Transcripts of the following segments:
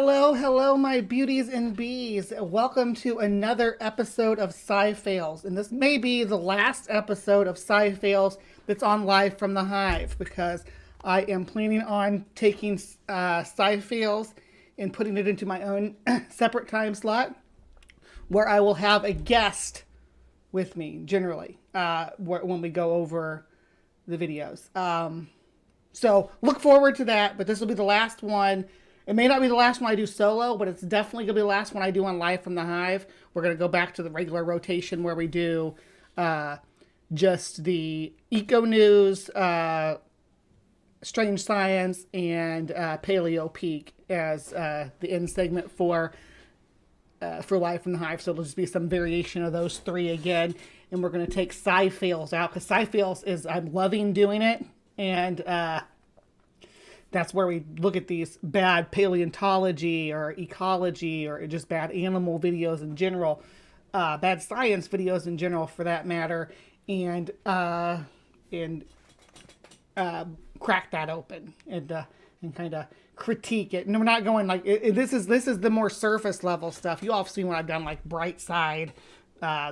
Hello, my beauties and bees. Welcome to another episode of SciFails. And this may be the last episode of SciFails that's on live from the Hive because I am planning on taking SciFails and putting it into my own separate time slot where I will have a guest with me, generally, when we go over the videos. So look forward to that, but this will be the last one. It may not be the last one I do solo, but it's definitely going to be the last one I do on Live from the Hive. We're going to go back to the regular rotation where we do just the EcoNews, Strange Science, and Paleo Peak as the end segment for Live from the Hive. So it'll just be some variation of those three again. And we're going to take SciFails out because SciFails is, I'm loving doing it. And that's where we look at these bad paleontology or ecology or just bad animal videos in general, bad science videos in general for that matter, and crack that open and kind of critique it. And we're not going like this is the more surface level stuff. You all have seen what I've done, like Bright Side,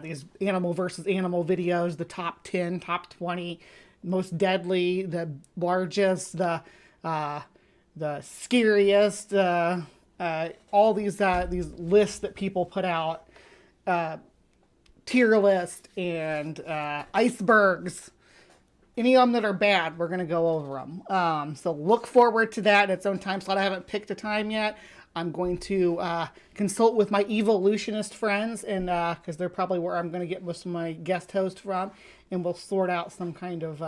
these animal versus animal videos, the top 10, top 20, most deadly, the largest, the scariest, all these lists that people put out, tier list and icebergs, any of them that are bad, we're going to go over them. So look forward to that in its own time slot. I haven't picked a time yet. I'm going to consult with my evolutionist friends, and because they're probably where I'm going to get most of my guest host from, and we'll sort out some kind of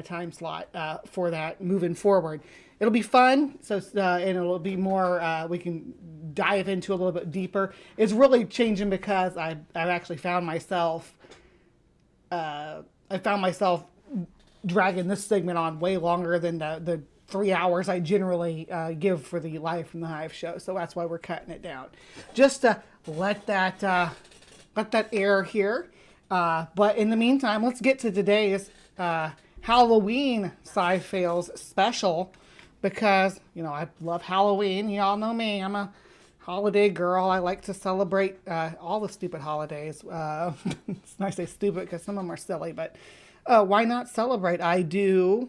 time slot for that moving forward. It'll be fun, so and it'll be more. We can dive into a little bit deeper. It's really changing because I've actually found myself. I found myself dragging this segment on way longer than the 3 hours I generally give for the Live from the Hive show. So that's why we're cutting it down, just to let that air here. But in the meantime, let's get to today's Halloween SciFails special, because I love Halloween. Y'all know me. I'm a holiday girl. I like to celebrate all the stupid holidays. It's nice to say stupid because some of them are silly, but why not celebrate? I do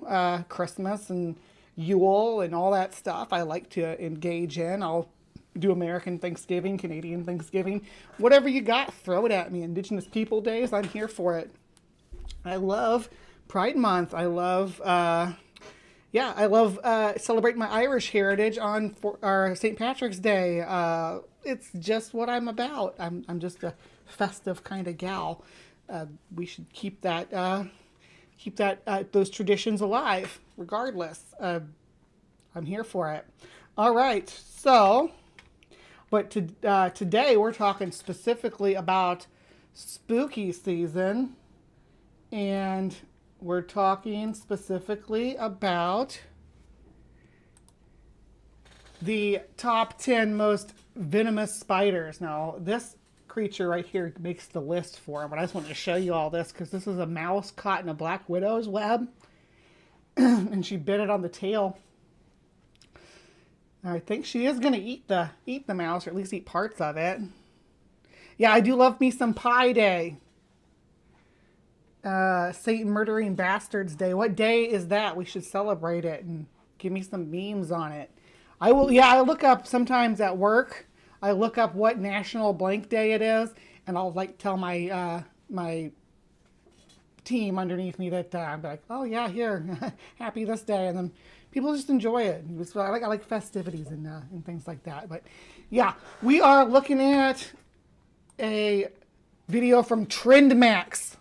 Christmas and Yule and all that stuff. I like to engage in. I'll do American Thanksgiving, Canadian Thanksgiving, whatever you got, throw it at me. Indigenous People Days, I'm here for it. I love Pride Month. I love celebrating my Irish heritage on our St. Patrick's Day. It's just what I'm about. I'm just a festive kind of gal. We should keep that those traditions alive, regardless. I'm here for it. All right, so, but today we're talking specifically about spooky season, and we're talking specifically about the top 10 most venomous spiders. Now, this creature right here makes the list for them, but I just wanted to show you all this because this is a mouse caught in a black widow's web, and she bit it on the tail. I think she is going to eat the mouse, or at least eat parts of it. Yeah, I do love me some Pie Day. Satan Murdering Bastards Day. What day is that? We should celebrate it and give me some memes on it. I will. Yeah, I look up sometimes at work. I look up what National Blank Day it is, and I'll tell my my team underneath me that I'm like, oh yeah, here, happy this day, and then people just enjoy it. I like festivities and things like that. But yeah, we are looking at a video from TrendMax.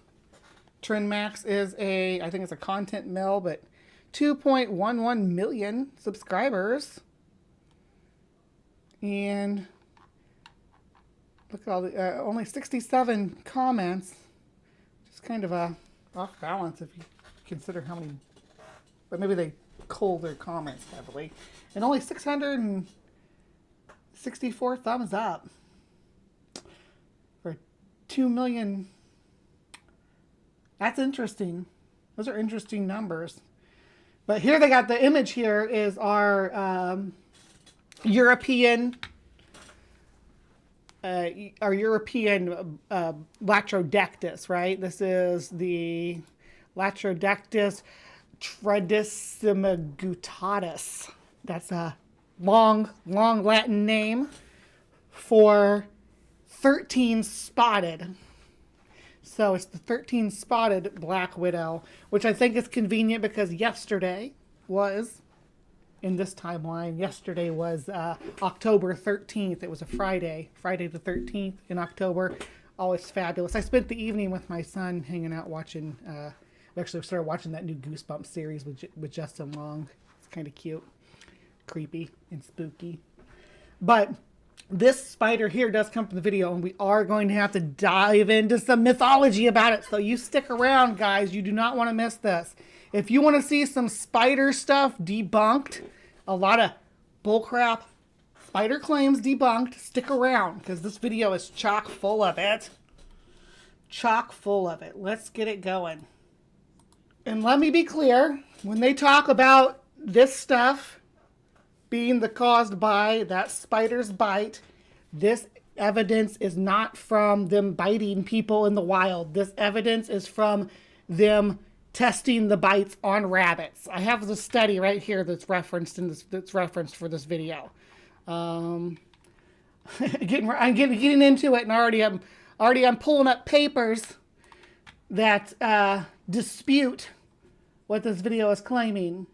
TrendMax is I think it's a content mill, but 2.11 million subscribers. And look at all the, only 67 comments. Just kind of a off balance if you consider how many, but maybe they cull their comments heavily. And only 664 thumbs up for 2 million. That's interesting. Those are interesting numbers. But here they got the image here is our European, our European Latrodectus, right? This is the Latrodectus tradisimigutatus. That's a long Latin name for 13 spotted. So it's the 13 spotted black widow, which I think is convenient because yesterday was, in this timeline, yesterday was October 13th. It was a Friday the 13th in October. Always fabulous. I spent the evening with my son hanging out watching, we actually started watching that new Goosebumps series with Justin Long. It's kind of cute, creepy, and spooky. But this spider here does come from the video, and we are going to have to dive into some mythology about it. So you stick around, guys. You do not want to miss this. If you want to see some spider stuff debunked, a lot of bullcrap spider claims debunked, stick around because this video is chock full of it. Chock full of it. Let's get it going. And let me be clear, when they talk about this stuff being caused by that spider's bite, this evidence is not from them biting people in the wild. This evidence is from them testing the bites on rabbits. I have the study right here that's referenced for this video. I'm getting into it, and already I'm pulling up papers that dispute what this video is claiming.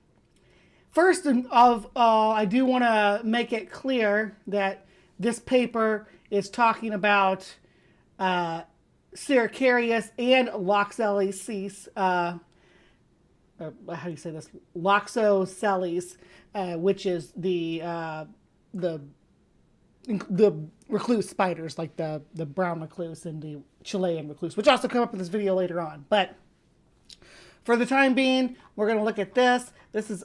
First of all, I do want to make it clear that this paper is talking about Cercarius and Loxoceles, how do you say this? Loxoceles, which is the recluse spiders, like the brown recluse and the Chilean recluse, which also come up in this video later on. But for the time being, we're going to look at this. This is,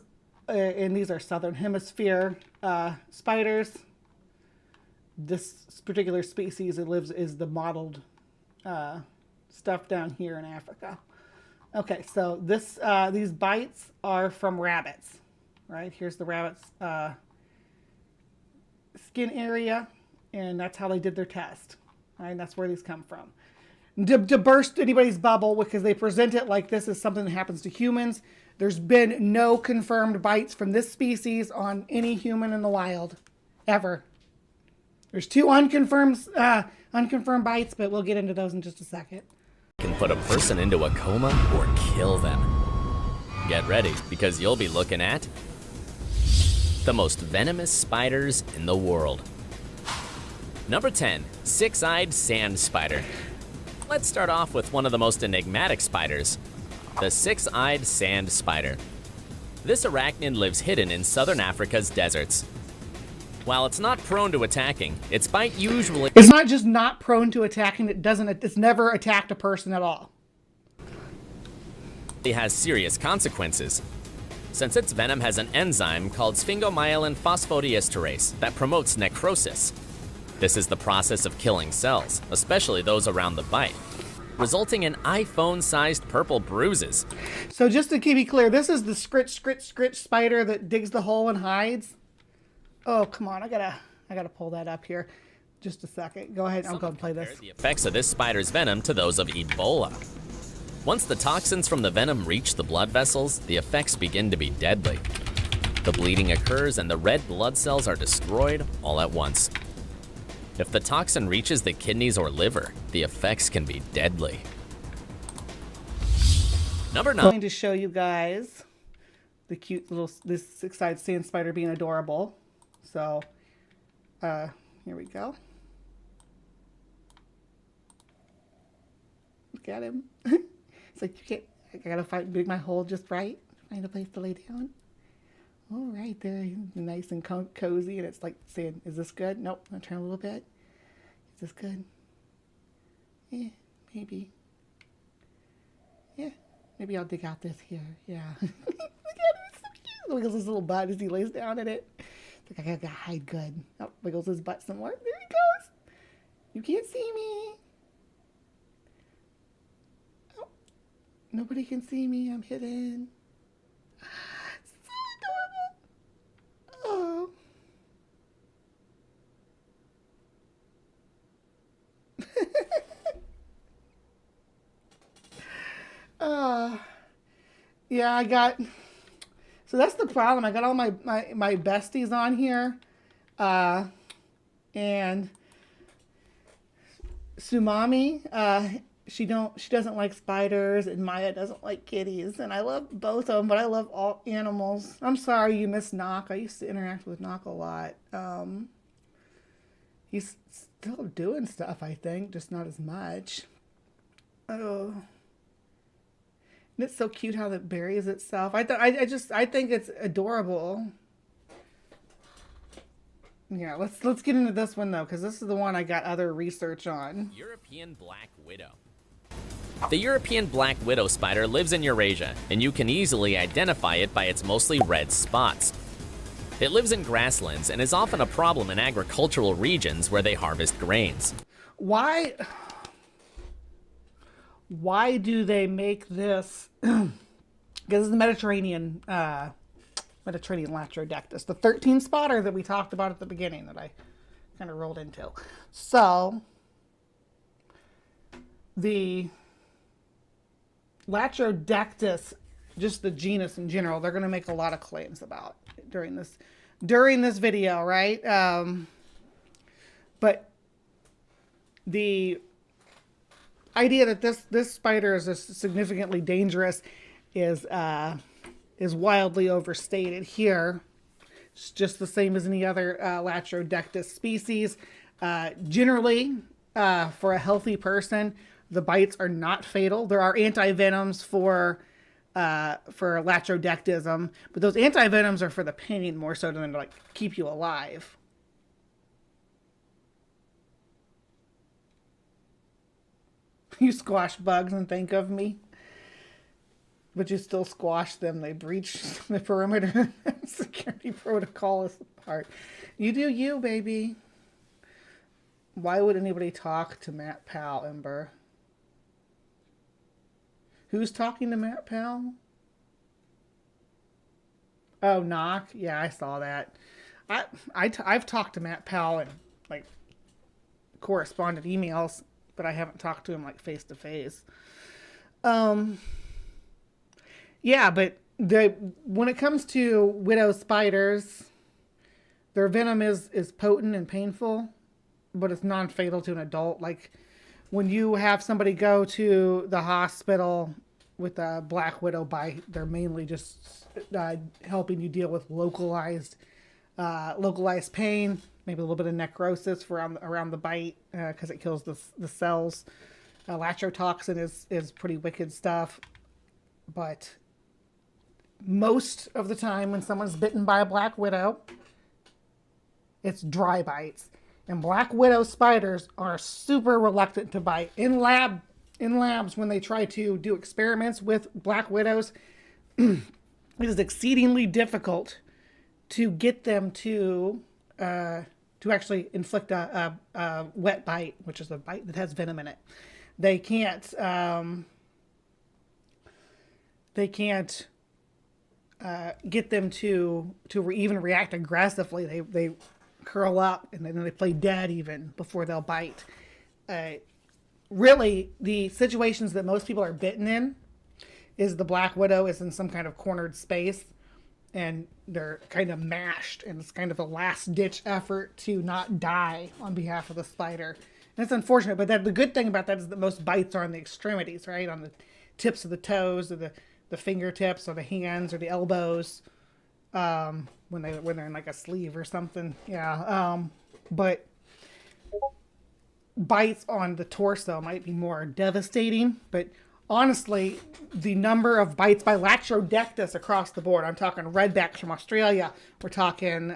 and these are southern hemisphere spiders. This particular species is the mottled stuff down here in Africa. Okay, so these bites are from rabbits, right? Here's the rabbit's skin area, and that's how they did their test. Right? And that's where these come from. To burst anybody's bubble, because they present it like this is something that happens to humans, there's been no confirmed bites from this species on any human in the wild, ever. There's 2 unconfirmed bites, but we'll get into those in just a second. Can put a person into a coma or kill them. Get ready, because you'll be looking at the most venomous spiders in the world. Number 10, six-eyed sand spider. Let's start off with one of the most enigmatic spiders, the six-eyed sand spider. This arachnid lives hidden in southern Africa's deserts. While it's not prone to attacking, its bite usually... It's not just not prone to attacking, it's never attacked a person at all. It has serious consequences, since its venom has an enzyme called sphingomyelin phosphodiesterase that promotes necrosis. This is the process of killing cells, especially those around the bite, resulting in iPhone-sized purple bruises. So just to be clear, this is the scritch spider that digs the hole and hides. Oh, come on, I gotta pull that up here. Just a second. Go ahead, I'll go and play this. The effects of this spider's venom to those of Ebola. Once the toxins from the venom reach the blood vessels, the effects begin to be deadly. The bleeding occurs and the red blood cells are destroyed all at once. If the toxin reaches the kidneys or liver, the effects can be deadly. Number 9. I'm going to show you guys the cute little, this six-eyed sand spider being adorable. So, here we go. Look at him. It's like, you can't, I gotta make my hole just right. Find a place to lay down. All right, there, nice and cozy, and it's like saying, is this good? Nope, I'll turn a little bit. Is this good? Yeah, maybe. Yeah, maybe I'll dig out this here. Yeah. Look at him, it's so cute. Wiggles his little butt as he lays down in it. It's like, I gotta hide good. Oh, wiggles his butt some more. There he goes. You can't see me. Oh, nobody can see me. I'm hidden. So adorable. Oh. Yeah, I got. So that's the problem. I got all my besties on here, and Sumami. She doesn't like spiders, and Maya doesn't like kitties. And I love both of them, but I love all animals. I'm sorry you missed Knock. I used to interact with Knock a lot. He's still doing stuff, I think, just not as much. Oh. And it's so cute how it buries itself. I think it's adorable. Yeah, let's get into this one though, because this is the one I got other research on. European Black Widow. The European Black Widow spider lives in Eurasia, and you can easily identify it by its mostly red spots. It lives in grasslands and is often a problem in agricultural regions where they harvest grains. Why do they make this? Because it's the Mediterranean Latrodectus, the 13 spotter that we talked about at the beginning that I kind of rolled into. So the Latrodectus, just the genus in general, they're going to make a lot of claims about during this video, right? But the idea that this spider is significantly dangerous is wildly overstated here. It's just the same as any other Latrodectus species. Generally, for a healthy person, the bites are not fatal. There are antivenoms for Latrodectism, but those antivenoms are for the pain more so than to like keep you alive. You squash bugs and think of me, but you still squash them. They breach the perimeter security protocol is part. You do you, baby. Why would anybody talk to Matt Powell, Ember? Who's talking to Matt Powell? Oh, Knock. Yeah, I saw that. I've talked to Matt Powell in like corresponded emails, but I haven't talked to him like face to face. Yeah, but when it comes to widow spiders, their venom is potent and painful, but it's non-fatal to an adult. Like when you have somebody go to the hospital with a black widow bite, they're mainly just helping you deal with localized pain, maybe a little bit of necrosis around the bite because it kills the cells. Latrotoxin is pretty wicked stuff, but most of the time when someone's bitten by a black widow, it's dry bites. And black widow spiders are super reluctant to bite. In labs, when they try to do experiments with black widows, it is exceedingly difficult to get them to actually inflict a wet bite, which is a bite that has venom in it. They can't get them to even react aggressively. They curl up and then they play dead even before they'll bite. Really, the situations that most people are bitten in is the black widow is in some kind of cornered space and they're kind of mashed, and it's kind of a last-ditch effort to not die on behalf of the spider. And it's unfortunate, but the good thing about that is that most bites are on the extremities, right? On the tips of the toes or the fingertips or the hands or the elbows, when they're in like a sleeve or something. Yeah. But bites on the torso might be more devastating, but honestly, the number of bites by Latrodectus across the board, I'm talking redbacks from Australia, we're talking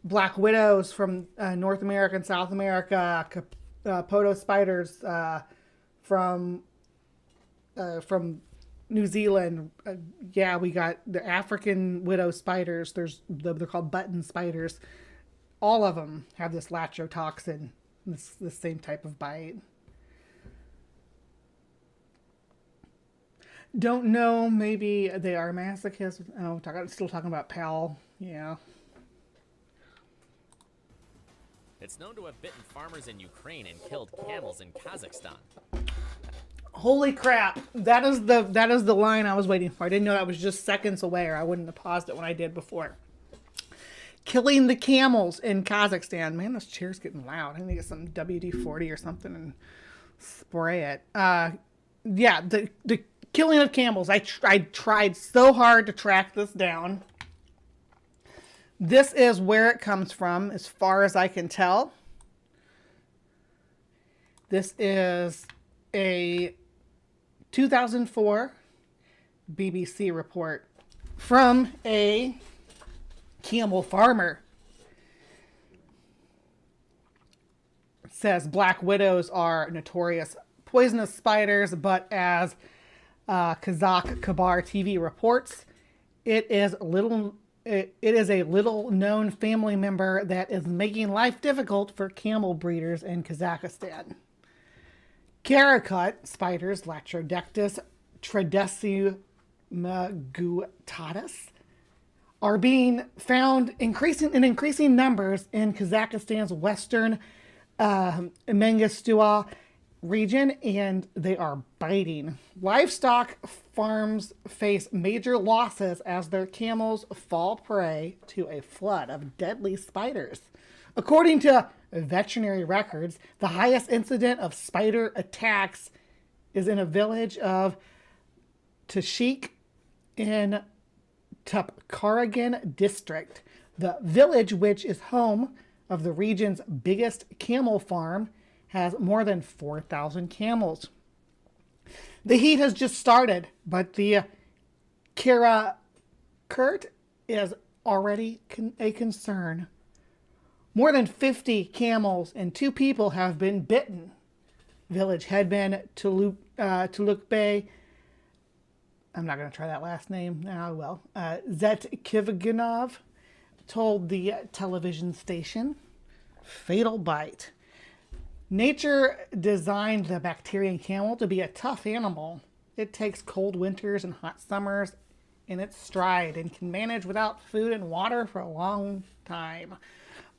black widows from North America and South America, Capoto spiders from New Zealand. Yeah, we got the African widow spiders. They're called button spiders. All of them have this latrotoxin, this same type of bite. Don't know. Maybe they are masochists. Oh, still talking about Powell. Yeah. It's known to have bitten farmers in Ukraine and killed camels in Kazakhstan. Holy crap. That is the line I was waiting for. I didn't know that was just seconds away, or I wouldn't have paused it when I did before. Killing the camels in Kazakhstan. Man, this chair's getting loud. I need to get some WD-40 or something and spray it. Yeah, the killing of camels. I tried so hard to track this down. This is where it comes from, as far as I can tell. This is a 2004 BBC report from a camel farmer. It says black widows are notorious poisonous spiders, but as Kazakh Kabar TV reports, it is a little known family member that is making life difficult for camel breeders in Kazakhstan. Karakut spiders, Latrodectus tradesiumagutatus, are being found in increasing numbers in Kazakhstan's western Mangistua region, and they are biting. Livestock farms face major losses as their camels fall prey to a flood of deadly spiders. According to veterinary records, the highest incident of spider attacks is in a village of Tashik in Tupkaragan district. The village, which is home of the region's biggest camel farm, has more than 4,000 camels. The heat has just started, but the Karakurt is already a concern. More than 50 camels and 2 people have been bitten. Village headman Tulukbey, I'm not going to try that last name. I will. Zetkiviganov told the television station, fatal bite. Nature designed the bacterian camel to be a tough animal. It takes cold winters and hot summers in its stride and can manage without food and water for a long time.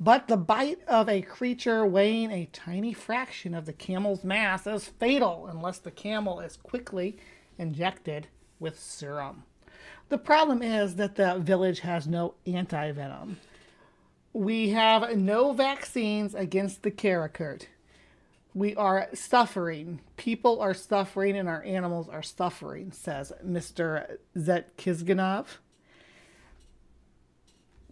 But the bite of a creature weighing a tiny fraction of the camel's mass is fatal unless the camel is quickly injected with serum. The problem is that the village has no anti-venom. We have no vaccines against the Karakurt. We are suffering. People are suffering and our animals are suffering, says Mr. Zetkizganov.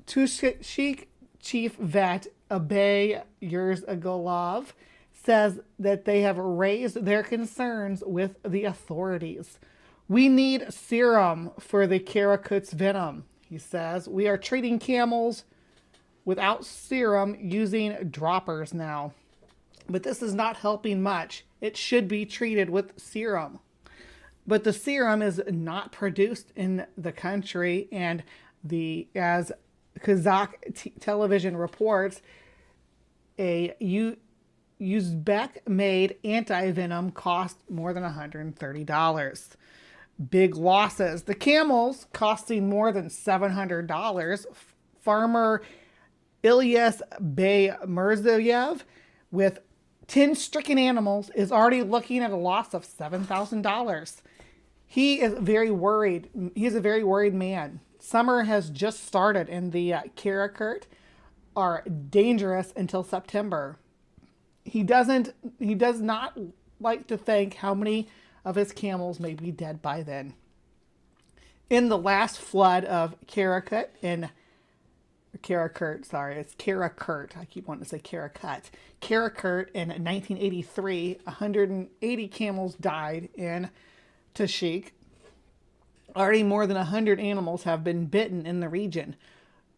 Tushik Chief Vet Abay Yurzagolov says that they have raised their concerns with the authorities. We need serum for the Karakut's venom, he says. We are treating camels without serum using droppers now. But this is not helping much. It should be treated with serum. But the serum is not produced in the country, and as Kazakh television reports, a Uzbek-made anti-venom cost more than $130. Big losses. The camels costing more than $700. Farmer Ilyas Bey-Mirzayev, with 10 stricken animals, is already looking at a loss of $7,000. He is very worried. He's a very worried man. Summer has just started, and the Karakurt are dangerous until September. He does not like to think how many of his camels may be dead by then. In the last flood of Karakurt, it's Karakurt. I keep wanting to say Karakut. Karakurt in 1983, 180 camels died in Tashik. Already more than 100 animals have been bitten in the region.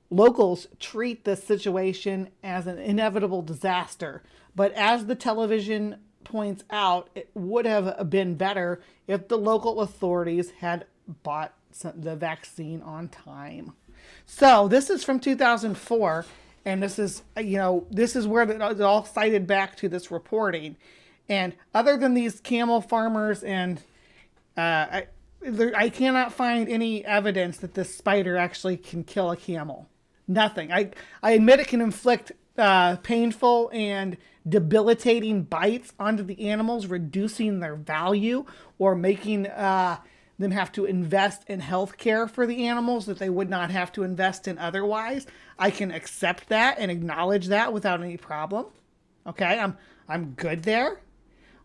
Locals treat this situation as an inevitable disaster, but as the television points out, it would have been better if the local authorities had bought the vaccine on time. So this is from 2004, and this is where it all cited back to this reporting. And other than these camel farmers, and I cannot find any evidence that this spider actually can kill a camel. Nothing. I admit it can inflict painful and debilitating bites onto the animals, reducing their value or making them have to invest in health care for the animals that they would not have to invest in otherwise. I can accept that and acknowledge that without any problem. Okay, I'm good there.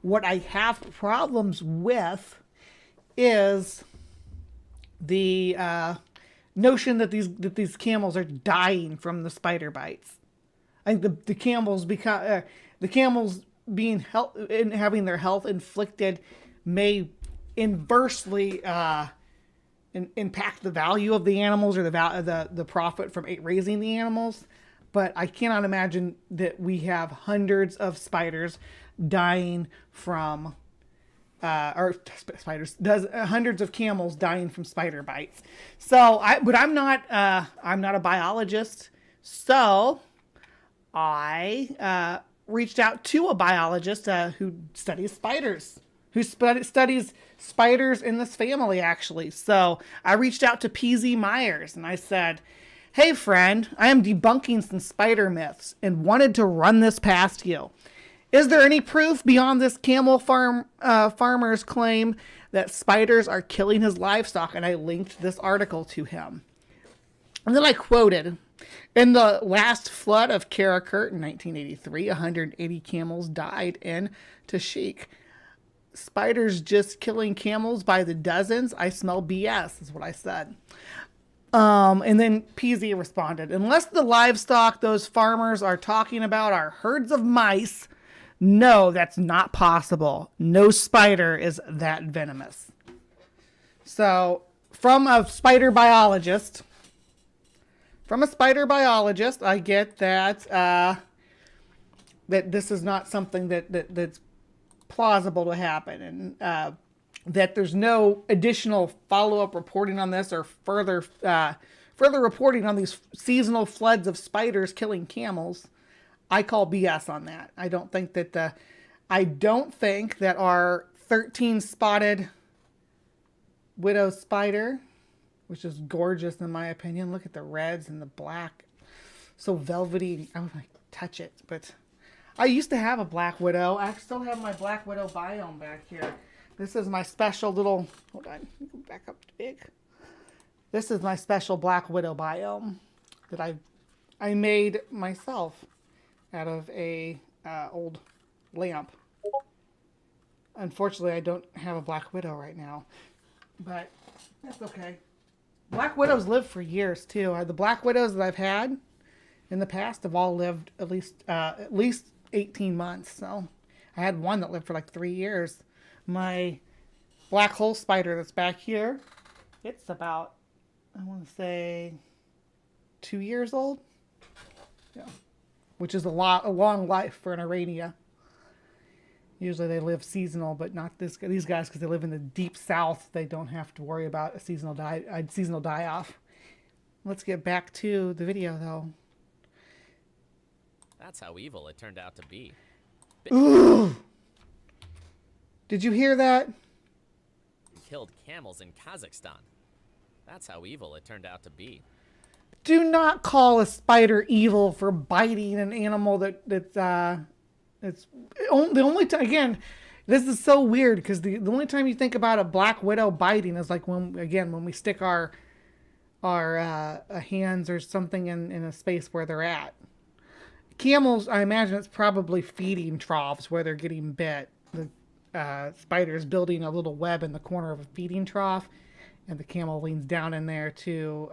What I have problems with is the notion that these camels are dying from the spider bites. I think the camels being and having their health inflicted may inversely impact the value of the animals or the profit from raising the animals. But I cannot imagine that we have hundreds of spiders dying from hundreds of camels dying from spider bites. But I'm not a biologist, so I reached out to a biologist who studies spiders, who studies spiders in this family, actually. So I reached out to PZ Myers and I said, hey friend, I am debunking some spider myths and wanted to run this past you. Is there any proof beyond this camel farmer's claim that spiders are killing his livestock? And I linked this article to him. And then I quoted, in the last flood of Karakurt in 1983, 180 camels died in Tashik. Spiders just killing camels by the dozens? I smell BS, is what I said. And then PZ responded, unless the livestock those farmers are talking about are herds of mice, no, that's not possible. No spider is that venomous. So, from a spider biologist, I get that that this is not something that's plausible to happen, and that there's no additional follow-up reporting on this or further reporting on these seasonal floods of spiders killing camels. I call BS on that. I don't think that our 13-spotted widow spider, which is gorgeous in my opinion. Look at the reds and the black, so velvety. I would like touch it, but I used to have a black widow. I still have my black widow biome back here. This is my special little, hold on, back up to big. This is my special black widow biome that I made myself out of a old lamp. Unfortunately, I don't have a black widow right now, but that's okay. Black widows live for years too. The black widows that I've had in the past have all lived at least 18 months. So I had one that lived for like 3 years. My black hole spider that's back here, it's about, I want to say 2 years old. Yeah. Which is a long life for an Arania. Usually they live seasonal, but not these guys, because they live in the deep south. They don't have to worry about a seasonal die-off. Let's get back to the video, though. That's how evil it turned out to be. Ooh! Did you hear that? Killed camels in Kazakhstan. That's how evil it turned out to be. Do not call a spider evil for biting an animal it's the only time. Again, this is so weird because the only time you think about a black widow biting is like when we stick our hands or something in a space where they're at. Camels, I imagine it's probably feeding troughs where they're getting bit. The spider's building a little web in the corner of a feeding trough, and the camel leans down in there to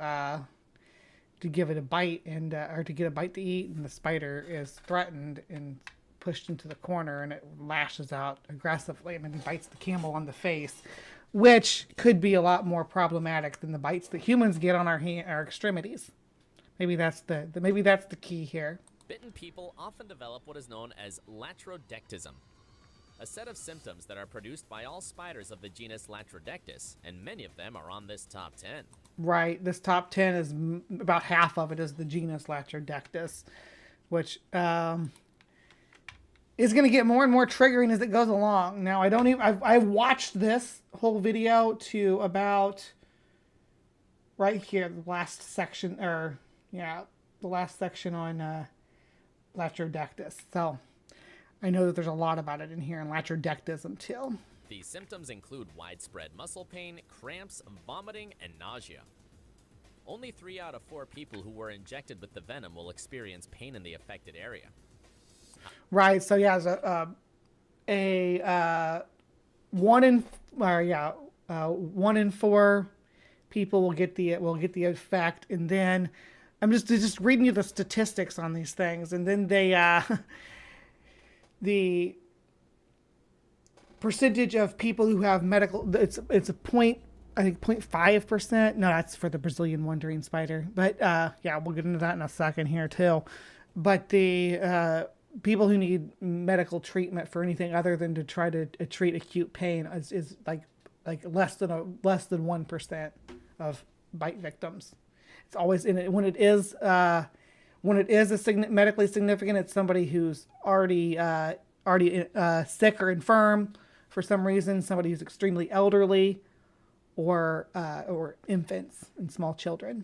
give it a bite or to get a bite to eat, and the spider is threatened and pushed into the corner, and it lashes out aggressively and then bites the camel on the face, which could be a lot more problematic than the bites that humans get on our extremities. Maybe that's the key here. Bitten people often develop what is known as latrodectism, a set of symptoms that are produced by all spiders of the genus Latrodectus, and many of them are on this top 10. Right, this top 10 is about half of it is the genus Latrodectus, which is going to get more and more triggering as it goes along. Now, I've watched this whole video to about right here, the last section on latrodectus. So I know that there's a lot about it in here, and latrodectism too. The symptoms include widespread muscle pain, cramps, vomiting, and nausea. Only 3 out of 4 people who were injected with the venom will experience pain in the affected area. Right. So yeah, one in 4 people will get the effect, and then I'm just reading you the statistics on these things, and then the percentage of people who have medical, it's a point, I think 0.5%. No, that's for the Brazilian wandering spider. But yeah, we'll get into that in a second here too. But the people who need medical treatment for anything other than to try to treat acute pain is like less than 1% of bite victims. It's always in it when it is medically significant. It's somebody who's already sick or infirm for some reason, somebody who's extremely elderly, or infants and small children.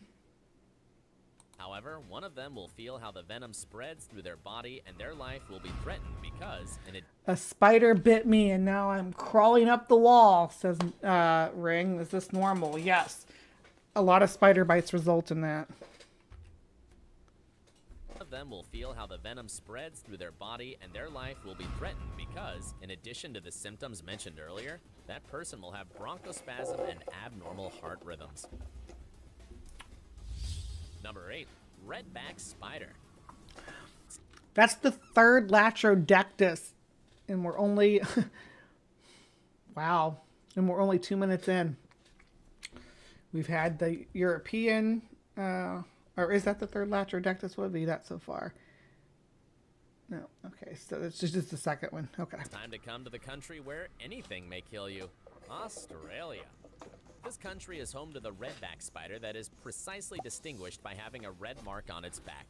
However, one of them will feel how the venom spreads through their body and their life will be threatened because a spider bit me and now I'm crawling up the wall, says Ring. Is this normal? Yes. A lot of spider bites result in that. of them will feel how the venom spreads through their body and their life will be threatened because, in addition to the symptoms mentioned earlier, that person will have bronchospasm and abnormal heart rhythms. Number 8, redback spider. That's the third Latrodectus, and we're only wow, and we're only 2 minutes in. We've had the European, or is that the third Latrodectus? What would be that so far? No, okay, so it's just the second one. Okay. It's time to come to the country where anything may kill you, Australia. This country is home to the redback spider that is precisely distinguished by having a red mark on its back.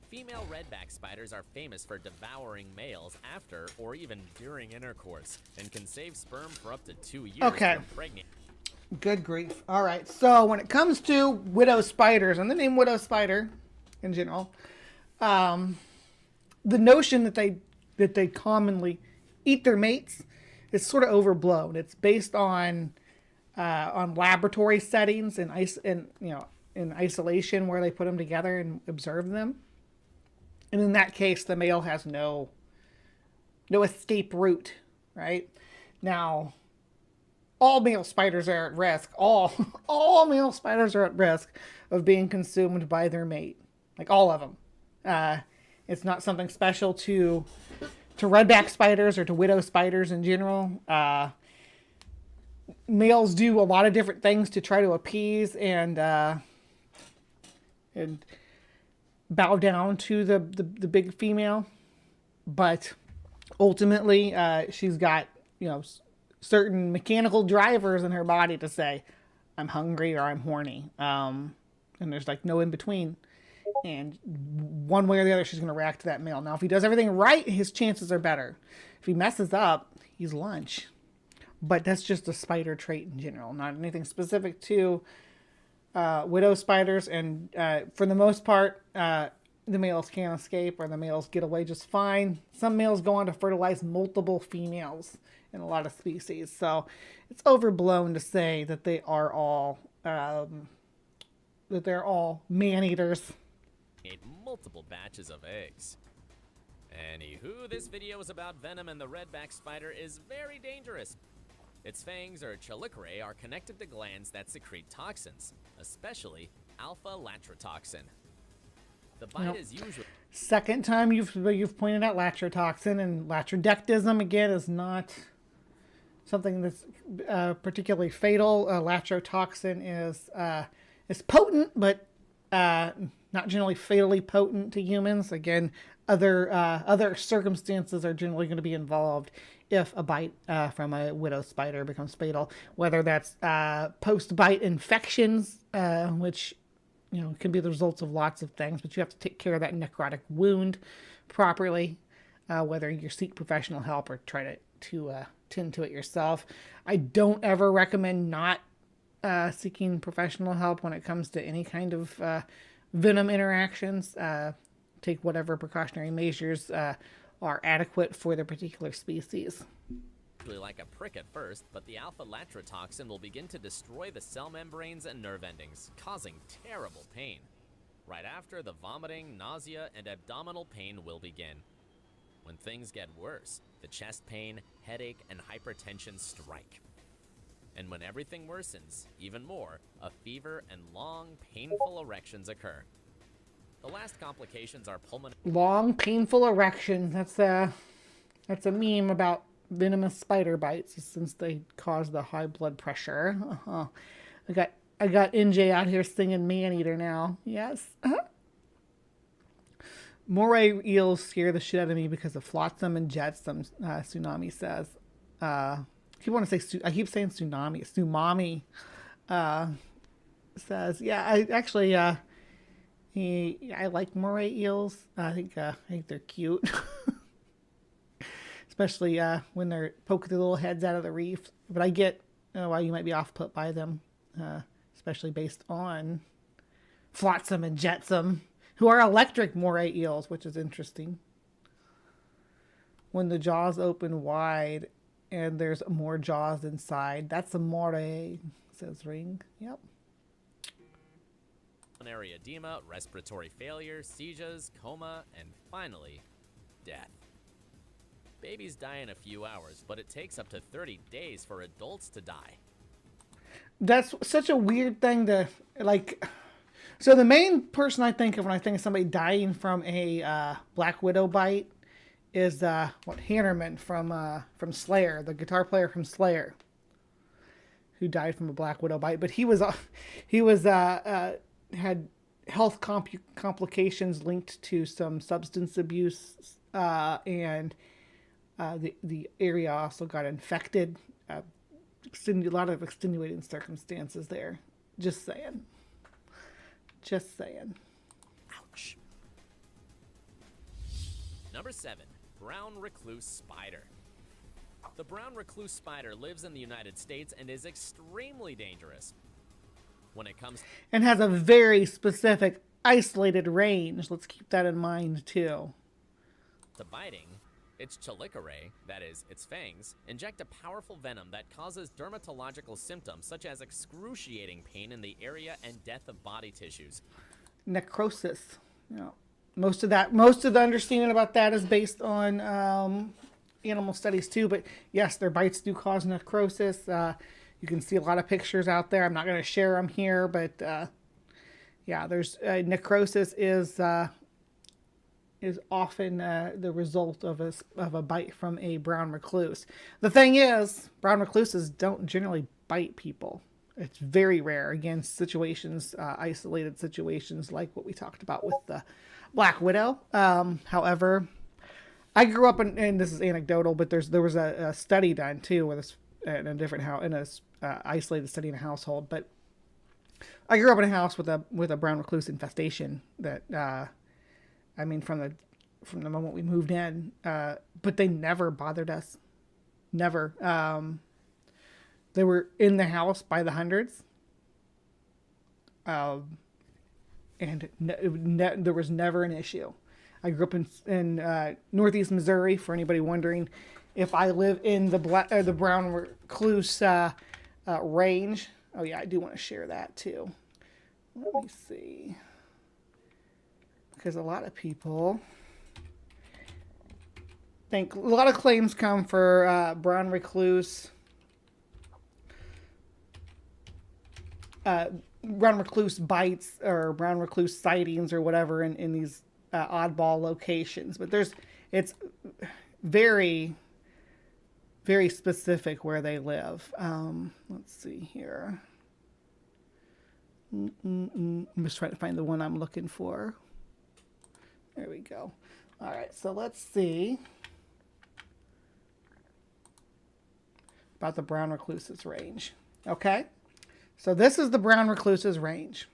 Female redback spiders are famous for devouring males after or even during intercourse and can save sperm for up to 2 years. Okay. When pregnant. Good grief. All right. So when it comes to widow spiders, and the name widow spider in general, the notion that they commonly eat their mates is sort of overblown. It's based on laboratory settings and in isolation where they put them together and observe them. And in that case, the male has no escape route, right? Now, all male spiders are at risk. All male spiders are at risk of being consumed by their mate. Like all of them. It's not something special to redback spiders or to widow spiders in general. Males do a lot of different things to try to appease and bow down to the big female, but ultimately she's got certain mechanical drivers in her body to say I'm hungry or I'm horny, and there's like no in between, and one way or the other she's going to react to that male. Now if he does everything right, his chances are better. If he messes up, he's lunch. But that's just a spider trait in general, not anything specific to widow spiders. And for the most part, the males can't escape, or the males get away just fine. Some males go on to fertilize multiple females in a lot of species. So it's overblown to say that they are all man-eaters. Ate multiple batches of eggs. Anywho, this video is about venom, and the redback spider is very dangerous. Its fangs, or chelicerae, are connected to glands that secrete toxins, especially alpha-latrotoxin. The bite is usually... Second time you've pointed out latrotoxin, and latrodectism, again, is not something that's particularly fatal. Latrotoxin is potent, but not generally fatally potent to humans. Again, other circumstances are generally going to be involved if a bite from a widow spider becomes fatal, whether that's post-bite infections, which can be the results of lots of things, but you have to take care of that necrotic wound properly, whether you seek professional help or try to tend to it yourself. I don't ever recommend not seeking professional help when it comes to any kind of venom interactions. take whatever precautionary measures are adequate for the particular species. Like a prick at first, but the alpha-lactotoxin toxin will begin to destroy the cell membranes and nerve endings, causing terrible pain. Right after, the vomiting, nausea, and abdominal pain will begin. When things get worse, the chest pain, headache, and hypertension strike. And when everything worsens, even more, a fever and long, painful erections occur. The last complications are pulmonary. Long, painful erections. That's a meme about venomous spider bites, since they cause the high blood pressure. I got NJ out here singing Man-Eater now. Yes. Moray eels scare the shit out of me because of flotsam and jetsam, Tsunami says. I keep saying tsunami. Tsumami says, yeah, I like moray eels. I think they're cute. Especially when they're poking their little heads out of the reef. But I get why you might be off-put by them, especially based on flotsam and jetsam, who are electric moray eels, which is interesting. When the jaws open wide and there's more jaws inside, that's a moray, says Ring. Yep. Pulmonary edema, respiratory failure, seizures, coma, and finally, death. Babies die in a few hours, but it takes up to 30 days for adults to die. That's such a weird thing to, like... So the main person I think of when I think of somebody dying from a Black Widow bite is Hannerman from Slayer, the guitar player from Slayer, who died from a Black Widow bite. But he had health complications linked to some substance abuse, and the area also got infected. A lot of extenuating circumstances there. Just saying. Ouch. Number 7, brown recluse spider. The brown recluse spider lives in the United States and is extremely dangerous. When it comes and has a very specific isolated range. Let's keep that in mind too. to biting, its chelicerae, that is, its fangs, inject a powerful venom that causes dermatological symptoms such as excruciating pain in the area and death of body tissues. Necrosis. Most of the understanding about that is based on animal studies too. But yes, their bites do cause necrosis. You can see a lot of pictures out there. I'm not going to share them here, but yeah, there's necrosis is often the result of a bite from a brown recluse. The thing is, brown recluses don't generally bite people. It's very rare. Again, situations, isolated situations like what we talked about with the Black Widow. However, I grew up and this is anecdotal, but there was a study done too with in a different house, in a isolated study in a household. But I grew up in a house with a brown recluse infestation that. I mean, from the moment we moved in, but they never bothered us. Never. They were in the house by the hundreds. And there was never an issue. I grew up in Northeast Missouri, for anybody wondering if I live in the brown recluse range. Oh yeah, I do want to share that too. Let me see. Because a lot of people think a lot of claims come for brown recluse bites or brown recluse sightings or whatever in these oddball locations. But it's very, very specific where they live. Let's see here. I'm just trying to find the one I'm looking for. There we go. All right, so let's see about the brown recluse's range. Okay, so this is the brown recluse's range.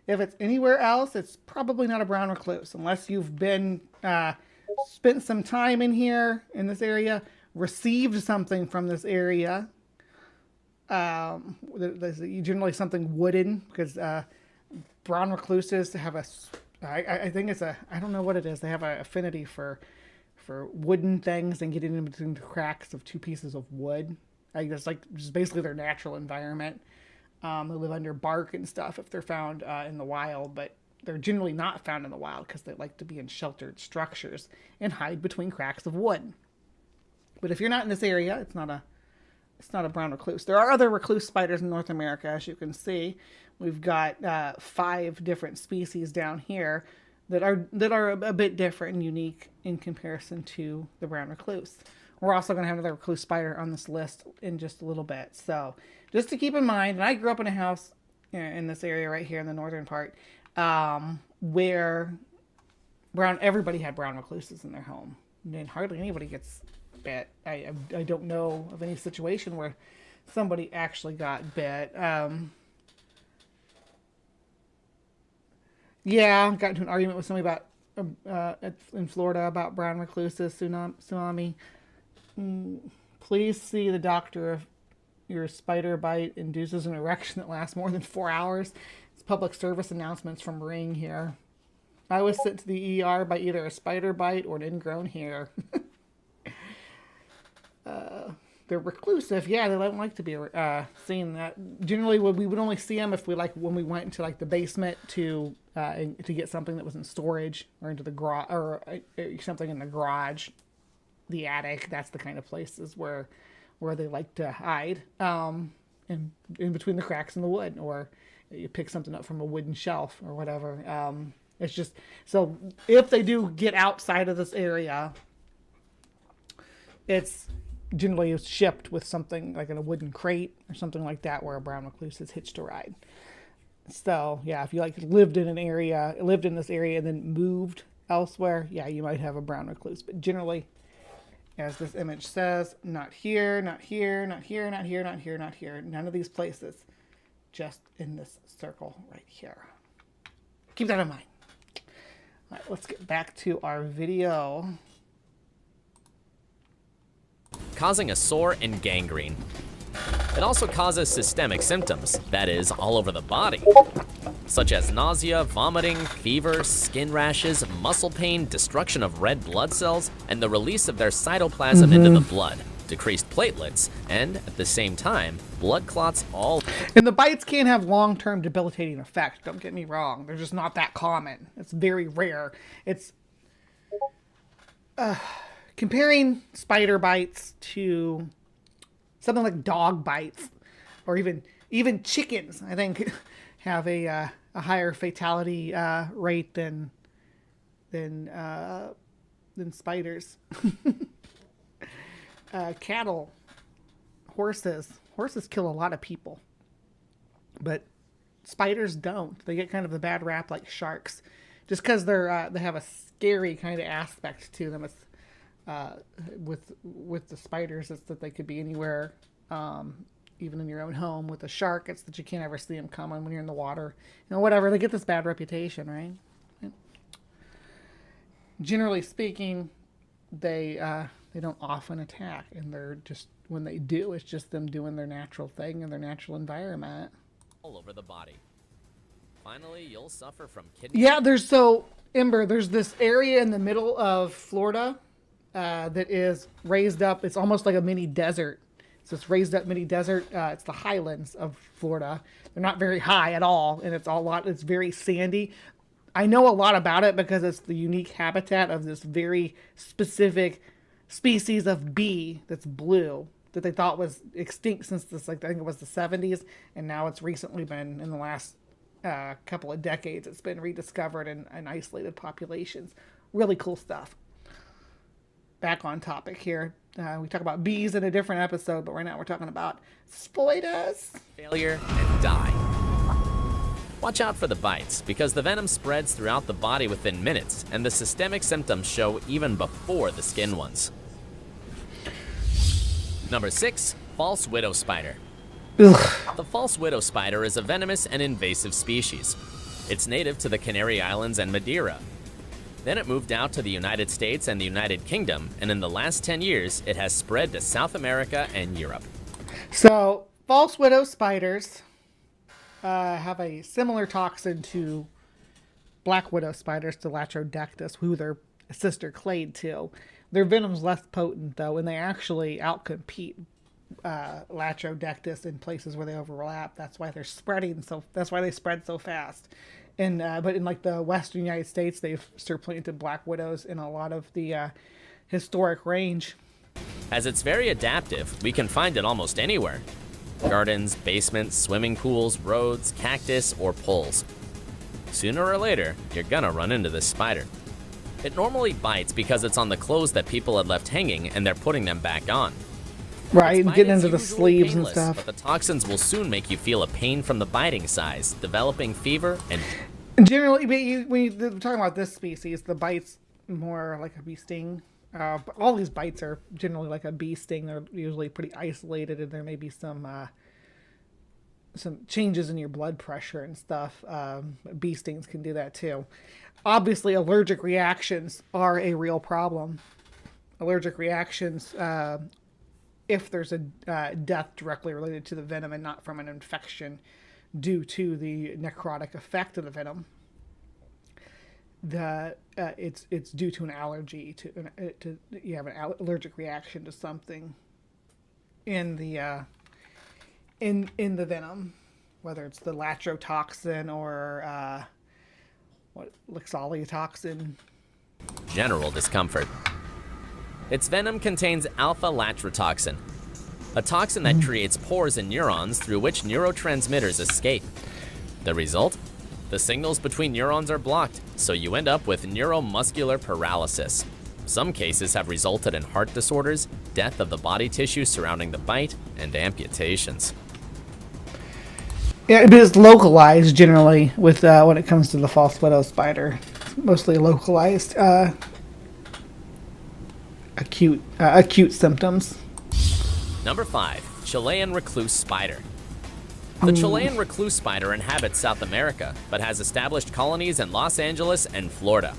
If it's anywhere else, it's probably not a brown recluse unless you've been spent some time in here in this area, received something from this area. There's generally something wooden because brown recluses have a I think it's I don't know what it is. They have an affinity for wooden things and getting in between the cracks of two pieces of wood. I guess like just basically their natural environment. They live under bark and stuff if they're found in the wild, but they're generally not found in the wild because they like to be in sheltered structures and hide between cracks of wood. But if you're not in this area, it's not a brown recluse. There are other recluse spiders in North America, as you can see. We've got 5 different species down here that are a bit different and unique in comparison to the brown recluse. We're also going to have another recluse spider on this list in just a little bit. So just to keep in mind, and I grew up in a house in this area right here in the northern part, where everybody had brown recluses in their home. And hardly anybody gets bit. I don't know of any situation where somebody actually got bit. Yeah, got into an argument with somebody about in Florida about brown recluses, tsunami. Please see the doctor if your spider bite induces an erection that lasts more than 4 hours. It's public service announcements from Ring here. I was sent to the ER by either a spider bite or an ingrown hair. They're reclusive. Yeah, they don't like to be seen. That generally we would only see them if when we went into like the basement to get something that was in storage or into the garage or something in the garage, the attic. That's the kind of places where they like to hide, in between the cracks in the wood, or you pick something up from a wooden shelf or whatever. It's just so if they do get outside of this area, it's generally shipped with something like in a wooden crate or something like that where a brown recluse is hitched a ride. So yeah, if you lived in this area and then moved elsewhere, yeah, you might have a brown recluse. But generally, as this image says, not here, not here, not here, not here, not here, not here. None of these places. Just in this circle right here. Keep that in mind. All right, let's get back to our video. Causing a sore and gangrene. It also causes systemic symptoms, that is, all over the body, such as nausea, vomiting, fever, skin rashes, muscle pain, destruction of red blood cells, and the release of their cytoplasm into the blood, decreased platelets, and, at the same time, blood clots all... And the bites can have long-term debilitating effects, don't get me wrong. They're just not that common. It's very rare. It's... comparing spider bites to something like dog bites, or even chickens, I think, have a higher fatality rate than spiders. Cattle, horses kill a lot of people, but spiders don't. They get kind of the bad rap like sharks, just because they have a scary kind of aspect to them. It's with the spiders, it's that they could be anywhere, even in your own home. With a shark, it's that you can't ever see them coming when you're in the water. Whatever. They get this bad reputation, right? Generally speaking, they don't often attack, and they're just, when they do, it's just them doing their natural thing in their natural environment. All over the body. Finally, you'll suffer from kidney... Yeah, there's this area in the middle of Florida that is raised up. It's almost like a mini desert. So it's raised up mini desert. It's the highlands of Florida. They're not very high at all, and it's very sandy. I know a lot about it because it's the unique habitat of this very specific species of bee that's blue that they thought was extinct since I think it was the 70s, and now it's recently been, in the last couple of decades, it's been rediscovered in isolated populations. Really cool stuff. Back on topic here. We talk about bees in a different episode, but right now we're talking about spiders. Failure and die. Watch out for the bites, because the venom spreads throughout the body within minutes, and the systemic symptoms show even before the skin ones. Number 6, false widow spider. Ugh. The false widow spider is a venomous and invasive species. It's native to the Canary Islands and Madeira. Then it moved out to the United States and the United Kingdom, and in the last 10 years, it has spread to South America and Europe. So, false widow spiders have a similar toxin to black widow spiders, Dilatrodectus, who their sister clade to. Their venom's less potent though, and they actually outcompete Latrodectus in places where they overlap. That's why they're spreading so. That's why they spread so fast. And but in like the western United States, they've supplanted black widows in a lot of the historic range. As it's very adaptive, we can find it almost anywhere. Gardens, basements, swimming pools, roads, cactus, or poles. Sooner or later, you're gonna run into this spider. It normally bites because it's on the clothes that people had left hanging and they're putting them back on. Right, and getting into the Usually sleeves and painless, stuff. But the toxins will soon make you feel a pain from the biting size, developing fever, and Generally, when you're talking about this species, the bite's more like a bee sting. But all these bites are generally like a bee sting. They're usually pretty isolated, and there may be some changes in your blood pressure and stuff. Bee stings can do that too. Obviously, allergic reactions are a real problem. Allergic reactions, if there's a death directly related to the venom and not from an infection due to the necrotic effect of the venom, it's due to an allergy to you have an allergic reaction to something in the venom, whether it's the latrotoxin or lixoliotoxin. general discomfort. Its venom contains alpha-latrotoxin, a toxin that creates pores in neurons through which neurotransmitters escape. The result? The signals between neurons are blocked, so you end up with neuromuscular paralysis. Some cases have resulted in heart disorders, death of the body tissue surrounding the bite, and amputations. Yeah, it is localized generally with when it comes to the false widow spider. It's mostly localized acute symptoms. Number 5, Chilean recluse spider. The Chilean recluse spider inhabits South America, but has established colonies in Los Angeles and Florida.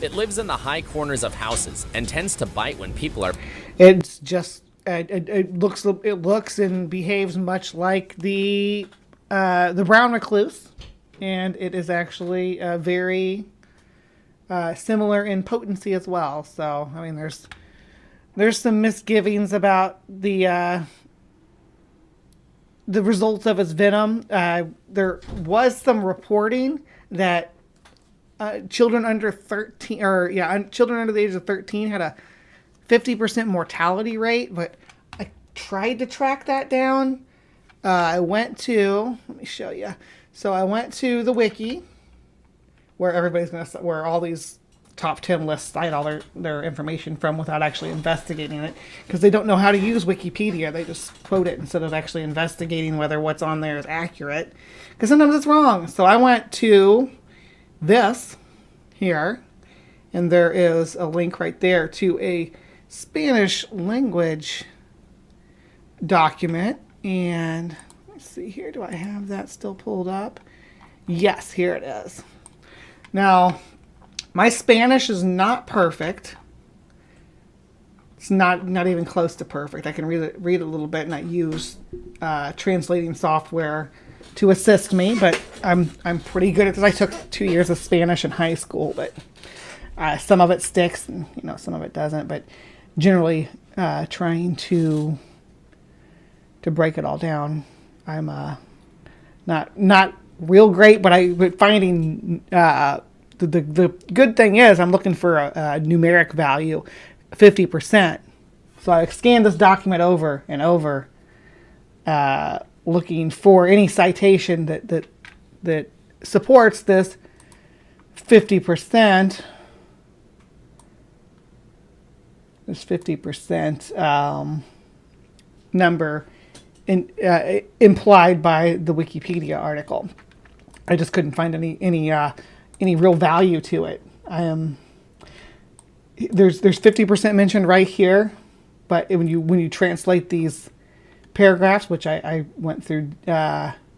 It lives in the high corners of houses and tends to bite when people are... It's just it looks and behaves much like the brown recluse, and it is actually very similar in potency as well. So I mean, there's some misgivings about the results of its venom. There was some reporting that children under 13, children under the age of 13 had a 50% mortality rate, but I tried to track that down. I went to, let me show you. So I went to the wiki where all these top 10 lists cite all their information from without actually investigating it, because they don't know how to use Wikipedia. They just quote it instead of actually investigating whether what's on there is accurate, because sometimes it's wrong. So I went to this here, and there is a link right there to a Spanish language document. And let's see here, do I have that still pulled up? Yes, here it is. Now, my Spanish is not perfect. It's not even close to perfect. I can read a little bit, and I use translating software to assist me, but I'm pretty good at this. I took 2 years of Spanish in high school, but some of it sticks and some of it doesn't. But generally, trying to break it all down, I'm not real great, but finding the good thing is I'm looking for a numeric value, 50%. So I scanned this document over and over, looking for any citation that supports this 50%. This 50% number implied by the Wikipedia article. I just couldn't find any real value to it. There's 50% mentioned right here, but when you translate these paragraphs, which I went through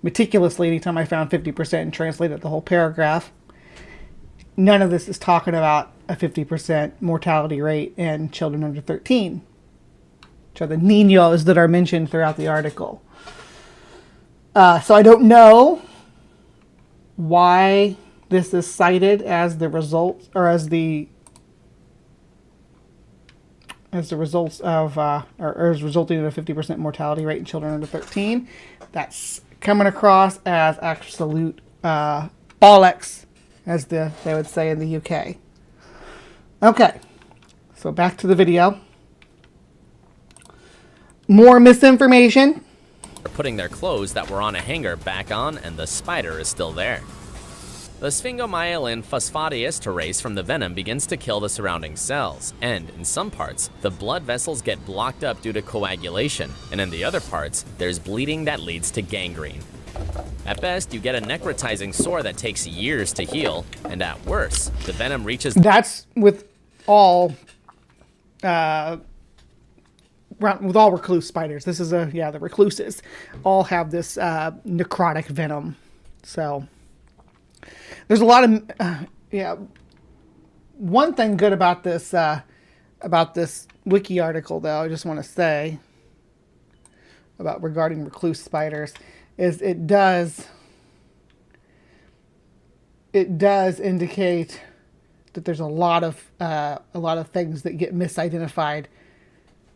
meticulously anytime I found 50% and translated the whole paragraph, none of this is talking about a 50% mortality rate in children under 13, which are the niños that are mentioned throughout the article. So I don't know why This is cited as the result, or as the results of, or is resulting in a 50% mortality rate in children under 13. That's coming across as absolute bollocks, as they would say in the UK. Okay, so back to the video. More misinformation. They're putting their clothes that were on a hanger back on, and the spider is still there. The sphingomyelin phosphodiesterase from the venom begins to kill the surrounding cells, and in some parts, the blood vessels get blocked up due to coagulation, and in the other parts, there's bleeding that leads to gangrene. At best, you get a necrotizing sore that takes years to heal, and at worst, the venom reaches... That's with all recluse spiders. This is the recluses all have this necrotic venom. So there's a lot of one thing good about this wiki article, though, I just want to say about regarding recluse spiders, is it does indicate that there's a lot of things that get misidentified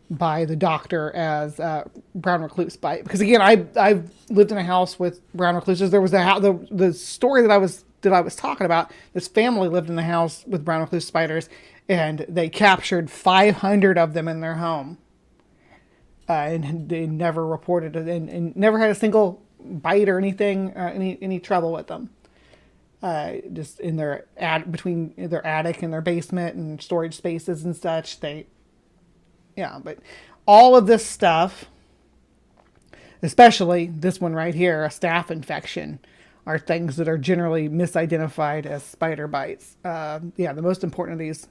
by the doctor as brown recluse bite. Because again, I've lived in a house with brown recluses. There was the story that I was talking about. This family lived in the house with brown recluse spiders, and they captured 500 of them in their home, and they never reported it, and never had a single bite or anything, any trouble with them. Just in their between their attic and their basement and storage spaces and such, but all of this stuff, especially this one right here, a staph infection, are things that are generally misidentified as spider bites. The most important of these,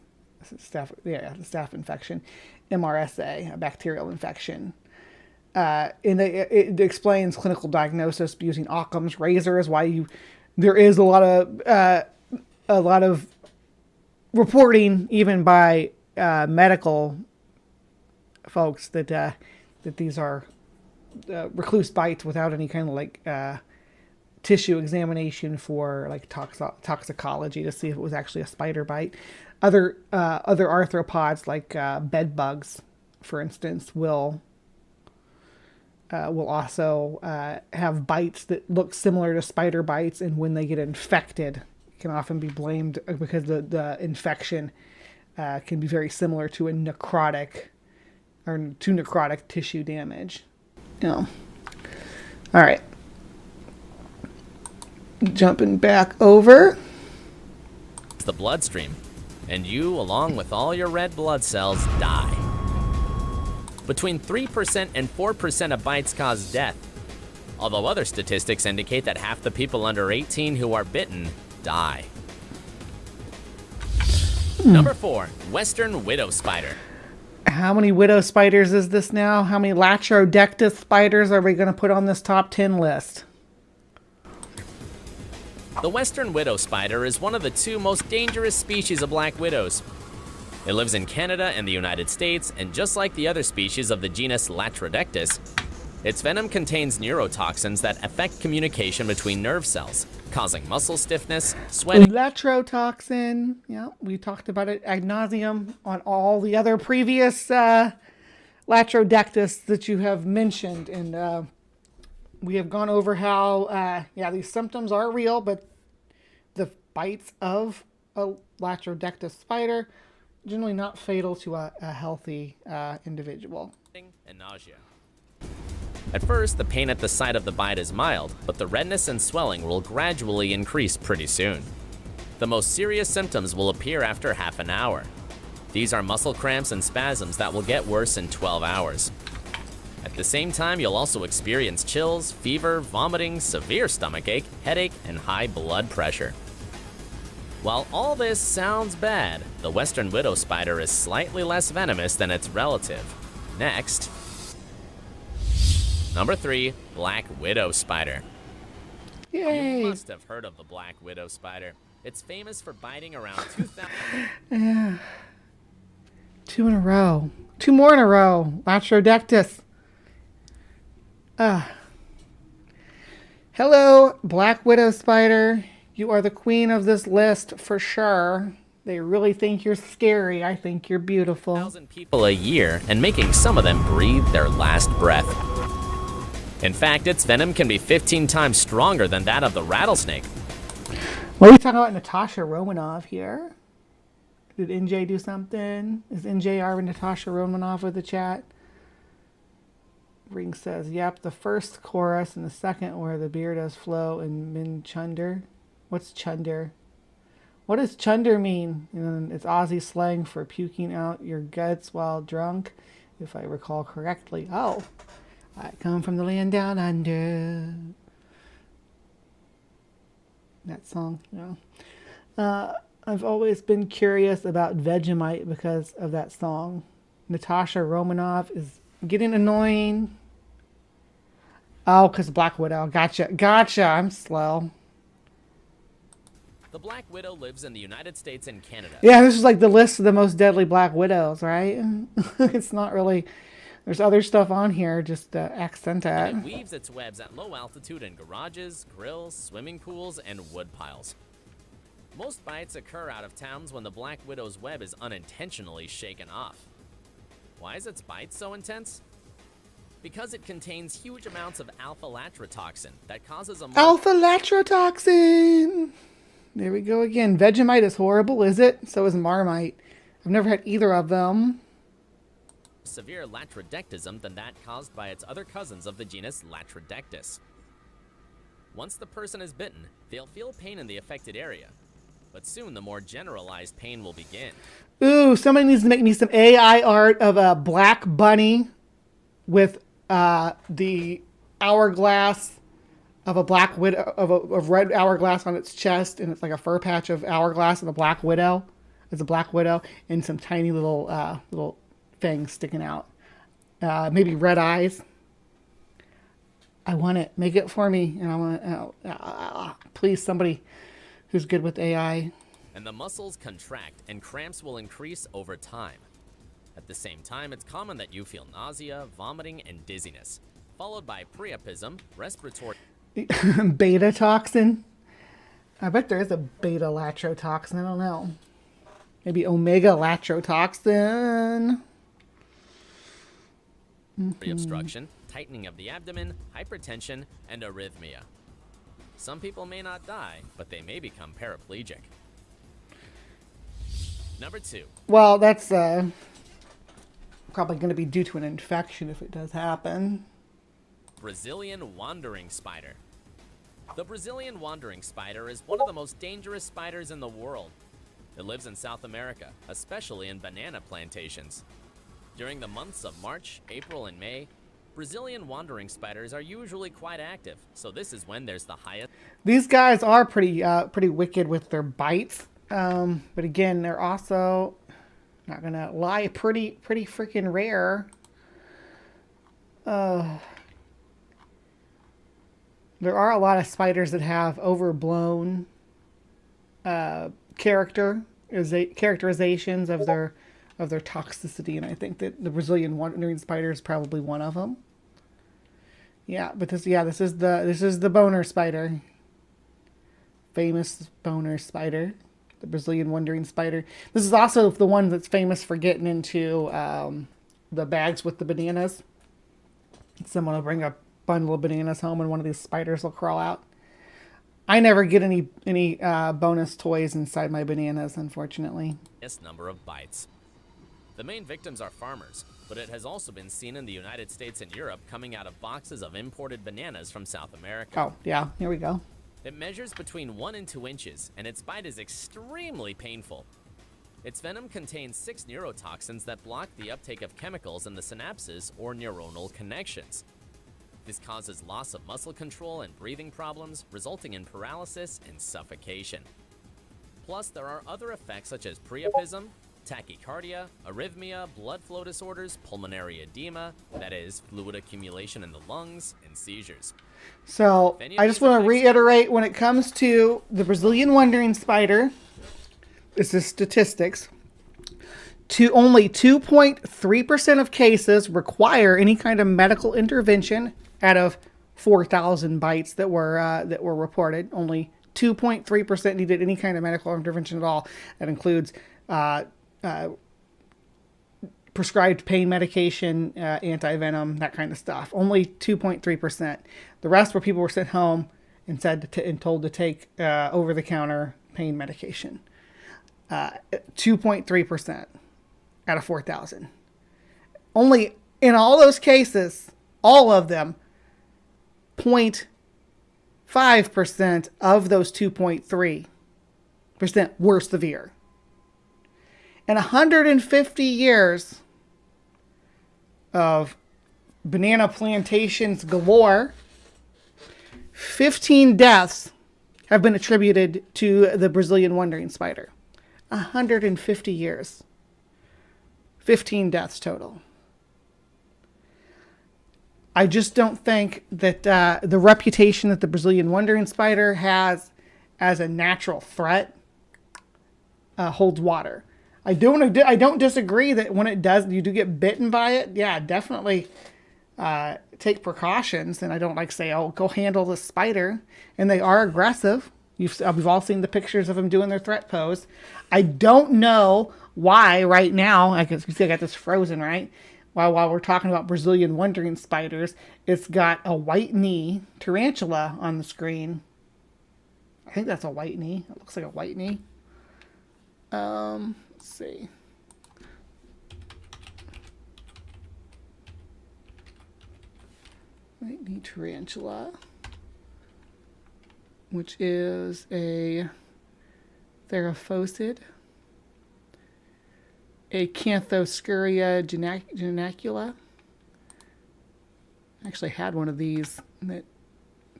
the staph infection, MRSA, a bacterial infection. And it explains clinical diagnosis using Occam's razor, is why there is a lot of reporting, even by medical folks, that these are recluse bites without any kind of tissue examination for toxicology to see if it was actually a spider bite. Other arthropods, like bed bugs, for instance, will also have bites that look similar to spider bites, and when they get infected, it can often be blamed because the infection can be very similar to necrotic tissue damage. All right. Jumping back over. It's the bloodstream, and you, along with all your red blood cells, die. Between 3% and 4% of bites cause death, although other statistics indicate that half the people under 18 who are bitten die. Number 4, Western widow spider. How many widow spiders is this now? How many Latrodectus spiders are we going to put on this top 10 list? The Western widow spider is one of the 2 most dangerous species of black widows. It lives in Canada and the United States, and just like the other species of the genus Latrodectus, its venom contains neurotoxins that affect communication between nerve cells, causing muscle stiffness, sweating. Latrotoxin, we talked about it ad nauseum on all the other previous Latrodectus that you have mentioned, and we have gone over how these symptoms are real, but the bites of a Latrodectus spider generally not fatal to a healthy individual. And nausea. At first, the pain at the site of the bite is mild, but the redness and swelling will gradually increase pretty soon. The most serious symptoms will appear after half an hour. These are muscle cramps and spasms that will get worse in 12 hours. At the same time, you'll also experience chills, fever, vomiting, severe stomachache, headache, and high blood pressure. While all this sounds bad, the Western widow spider is slightly less venomous than its relative. Next, number 3, black widow spider. Yay! You must have heard of the black widow spider. It's famous for biting around 2,000. Yeah. 2 in a row. 2 more in a row. Latrodectus. Hello, black widow spider. You are the queen of this list for sure. They really think you're scary. I think you're beautiful. 1,000 people a year and making some of them breathe their last breath. In fact, its venom can be 15 times stronger than that of the rattlesnake. What are we talking about Natasha Romanov here? Did NJ do something? Is NJ our Natasha Romanov with the chat? Ring says, yep, the first chorus and the second where the beer does flow in Min Chunder. What's Chunder? What does Chunder mean? And it's Aussie slang for puking out your guts while drunk, if I recall correctly. Oh, I come from the land down under. That song, yeah. I've always been curious about Vegemite because of that song. Natasha Romanov is getting annoying. Oh, because Black Widow. Gotcha. I'm slow. The Black Widow lives in the United States and Canada. Yeah, this is like the list of the most deadly Black Widows, right? It's not really... There's other stuff on here just to accent it. It weaves its webs at low altitude in garages, grills, swimming pools, and wood piles. Most bites occur out of towns when the Black Widow's web is unintentionally shaken off. Why is its bite so intense? Because it contains huge amounts of alpha-latrotoxin that causes a... Alpha-latrotoxin! There we go again. Vegemite is horrible, is it? So is Marmite. I've never had either of them. Severe latrodectism than that caused by its other cousins of the genus Latrodectus. Once the person is bitten, they'll feel pain in the affected area, but soon the more generalized pain will begin. Ooh, somebody needs to make me some AI art of a black bunny with the hourglass of a black widow, of red hourglass on its chest, and it's like a fur patch of hourglass of a black widow. It's a black widow, and some tiny little fangs sticking out. Maybe red eyes. I want it. Make it for me, and I want please, somebody who's good with AI. And the muscles contract, and cramps will increase over time. At the same time, it's common that you feel nausea, vomiting, and dizziness, followed by priapism, respiratory... Beta toxin? I bet there is a beta latrotoxin. I don't know. Maybe omega latrotoxin. Obstruction, tightening of the abdomen, hypertension, and arrhythmia. Some people may not die, but they may become paraplegic. Number 2. Well, that's probably going to be due to an infection if it does happen. Brazilian wandering spider. The Brazilian wandering spider is one of the most dangerous spiders in the world. It lives in South America, especially in banana plantations. During the months of March, April, and May, Brazilian wandering spiders are usually quite active, so this is when there's the highest... These guys are pretty wicked with their bites, but again, they're also, not gonna lie, pretty freaking rare. There are a lot of spiders that have overblown characterizations of their toxicity, and I think that the Brazilian wandering spider is probably one of them. Yeah, but this is the boner spider. Famous boner spider, the Brazilian wandering spider. This is also the one that's famous for getting into the bags with the bananas. Someone will bring a bundle of bananas home and one of these spiders will crawl out. I never get any bonus toys inside my bananas, unfortunately. Number of bites. The main victims are farmers, but it has also been seen in the United States and Europe coming out of boxes of imported bananas from South America. Oh, yeah, here we go. It measures between 1 and 2 inches, and its bite is extremely painful. Its venom contains 6 neurotoxins that block the uptake of chemicals in the synapses or neuronal connections. This causes loss of muscle control and breathing problems, resulting in paralysis and suffocation. Plus, there are other effects such as priapism, tachycardia, arrhythmia, blood flow disorders, pulmonary edema, that is, fluid accumulation in the lungs, and seizures. So, I just want to reiterate, when it comes to the Brazilian wandering spider, this is statistics, only 2.3% of cases require any kind of medical intervention out of 4,000 bites that were reported. Only 2.3% needed any kind of medical intervention at all. That includes prescribed pain medication, anti-venom, that kind of stuff. Only 2.3%. The rest were people were sent home and and told to take over-the-counter pain medication. 2.3% out of 4,000. Only in all those cases, all of them, 0.5% of those 2.3% were severe. In 150 years of banana plantations galore, 15 deaths have been attributed to the Brazilian wandering spider. 150 years. 15 deaths total. I just don't think that the reputation that the Brazilian wandering spider has as a natural threat holds water. I don't disagree that when it does, you do get bitten by it. Yeah, definitely take precautions. And I don't say, oh, go handle the spider. And they are aggressive. We've all seen the pictures of them doing their threat pose. I don't know why right now, I guess you see I got this frozen, right? While we're talking about Brazilian wandering spiders, it's got a white knee tarantula on the screen. I think that's a white knee. It looks like a white knee. Let's see. White knee tarantula, which is a theraphosid, a Canthoscuria genacula. I actually had one of these that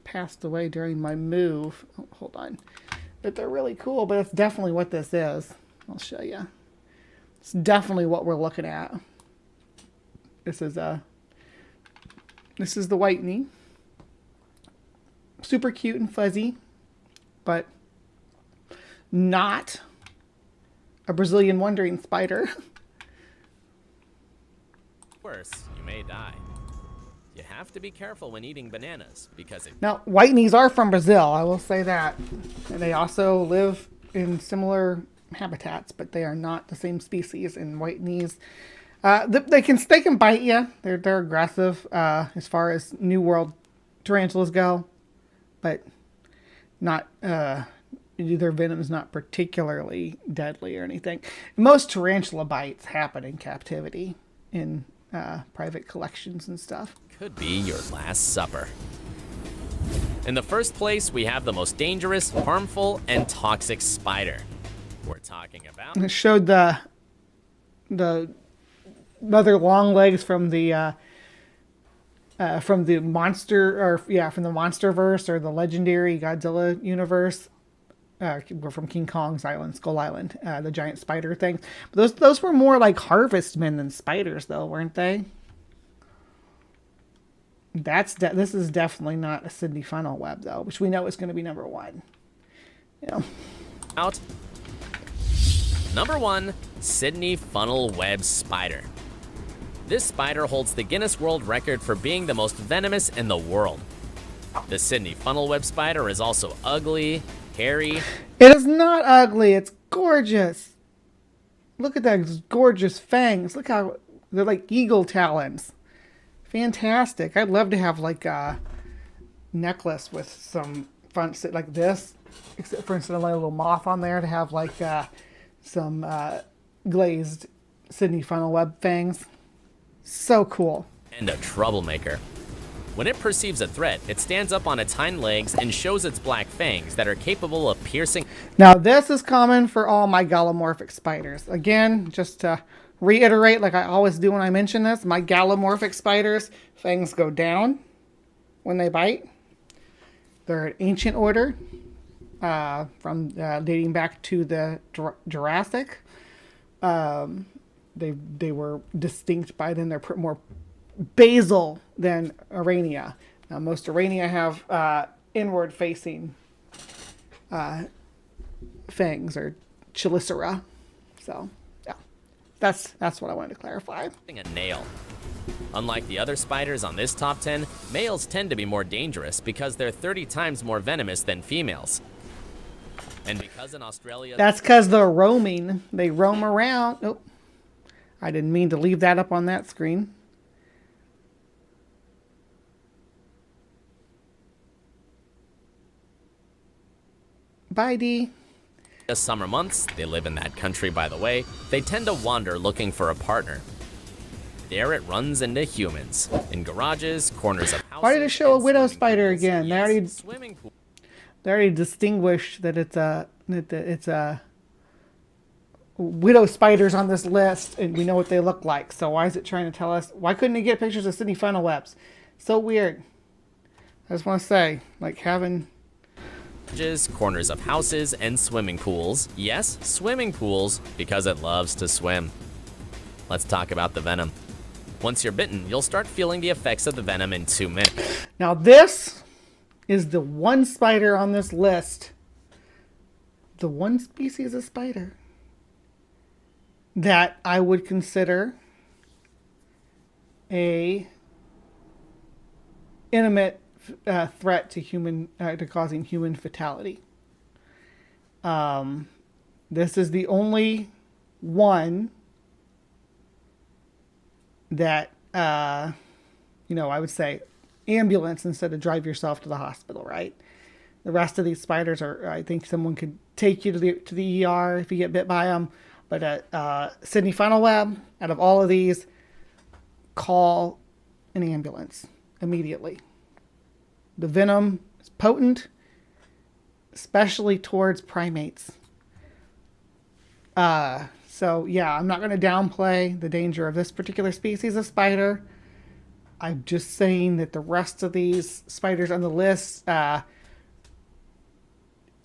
passed away during my move. Oh, hold on. But they're really cool, but it's definitely what this is. I'll show you. It's definitely what we're looking at. This is the white knee. Super cute and fuzzy, but not a Brazilian wandering spider. Worse, you may die. You have to be careful when eating bananas because Now, white knees are from Brazil, I will say that. And they also live in similar habitats, but they are not the same species. In white knees, they can bite you. They're aggressive as far as New World tarantulas go, but not their venom is not particularly deadly or anything. Most tarantula bites happen in captivity in private collections and stuff. could be your last supper. In the first place, we have the most dangerous, harmful, and toxic spider. We're talking about... It showed the other long legs from the monster, from the Monsterverse or the legendary Godzilla universe. We're from King Kong's island, Skull Island, the giant spider thing. But those were more like harvestmen than spiders, though, weren't they? This is definitely not a Sydney funnel web, though, which we know is going to be number one. Yeah. Out. Number 1, Sydney funnel web spider. This spider holds the Guinness World Record for being the most venomous in the world. The Sydney funnel web spider is also ugly, hairy. It is not ugly. It's gorgeous. Look at those gorgeous fangs. Look how they're like eagle talons. Fantastic. I'd love to have like a necklace with some front like this, except for instead of like a little moth on there, to have like some glazed Sydney funnel web fangs. So cool. And a troublemaker. When it perceives a threat, it stands up on its hind legs and shows its black fangs that are capable of piercing. Now, this is common for all my gallimorphic spiders. Again, just to reiterate, like I always do when I mention this, my gallimorphic spiders, fangs go down when they bite. They're an ancient order from dating back to the Jurassic. They were distinct by then. They're more basal than Arania. Now, most Arania have inward-facing fangs or chelicera. So, yeah, that's what I wanted to clarify. A nail. Unlike the other spiders on this top 10, males tend to be more dangerous because they're 30 times more venomous than females. And because in Australia... That's because they're roaming. They roam around. Oh, I didn't mean to leave that up on that screen. Bye, Dee. The summer months, they live in that country by the way, they tend to wander looking for a partner. There it runs into humans. In garages, corners of houses... Why did it show a and widow swimming spider pools. again? Yes, swimming pool. They already distinguished that it's a widow spiders on this list, and we know what they look like. So why is it trying to tell us? Why couldn't it get pictures of Sydney funnel webs? So weird. I just want to say, like having... corners of houses, and swimming pools. Yes, swimming pools, because it loves to swim. Let's talk about the venom. Once you're bitten, you'll start feeling the effects of the venom in 2 minutes. Now this is the one spider on this list, the one species of spider that I would consider a intimate threat to human to causing human fatality. This is the only one that I would say ambulance instead of drive yourself to the hospital, right? The rest of these spiders are, I think someone could take you to the ER if you get bit by them. But Sydney funnel web, out of all of these, call an ambulance immediately. The venom is potent, especially towards primates. So yeah, I'm not going to downplay the danger of this particular species of spider. I'm just saying that the rest of these spiders on the list,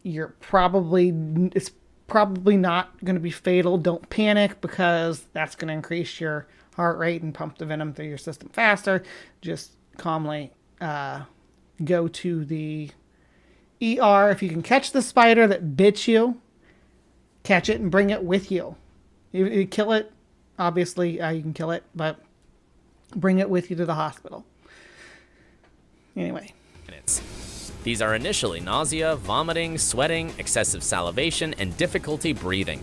it's probably not going to be fatal. Don't panic, because that's going to increase your heart rate and pump the venom through your system faster. Just calmly go to the ER. If you can catch the spider that bit you, catch it and bring it with you. You kill it, obviously you can kill it, but bring it with you to the hospital. Anyway. These are initially nausea, vomiting, sweating, excessive salivation, and difficulty breathing.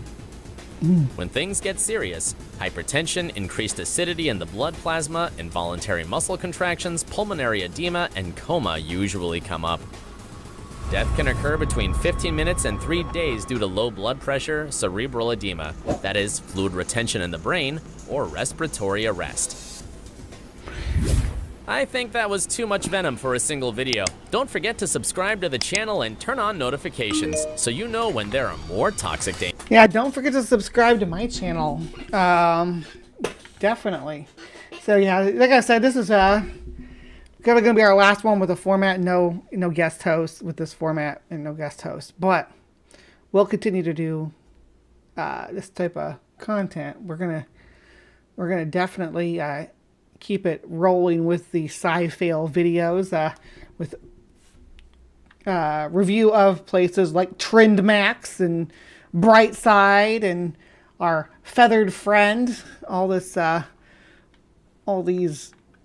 When things get serious, hypertension, increased acidity in the blood plasma, involuntary muscle contractions, pulmonary edema, and coma usually come up. Death can occur between 15 minutes and 3 days due to low blood pressure, cerebral edema, that is, fluid retention in the brain, or respiratory arrest. I think that was too much venom for a single video. Don't forget to subscribe to the channel and turn on notifications so you know when there are more toxic dangers. Yeah, don't forget to subscribe to my channel. Definitely. So yeah, like I said, this is going to be our last one with a format, no guest host with this format and no guest host. But we'll continue to do this type of content. We're gonna definitely keep it rolling with the SciFails videos with review of places like Trend Max and Brightside and our feathered friend. All these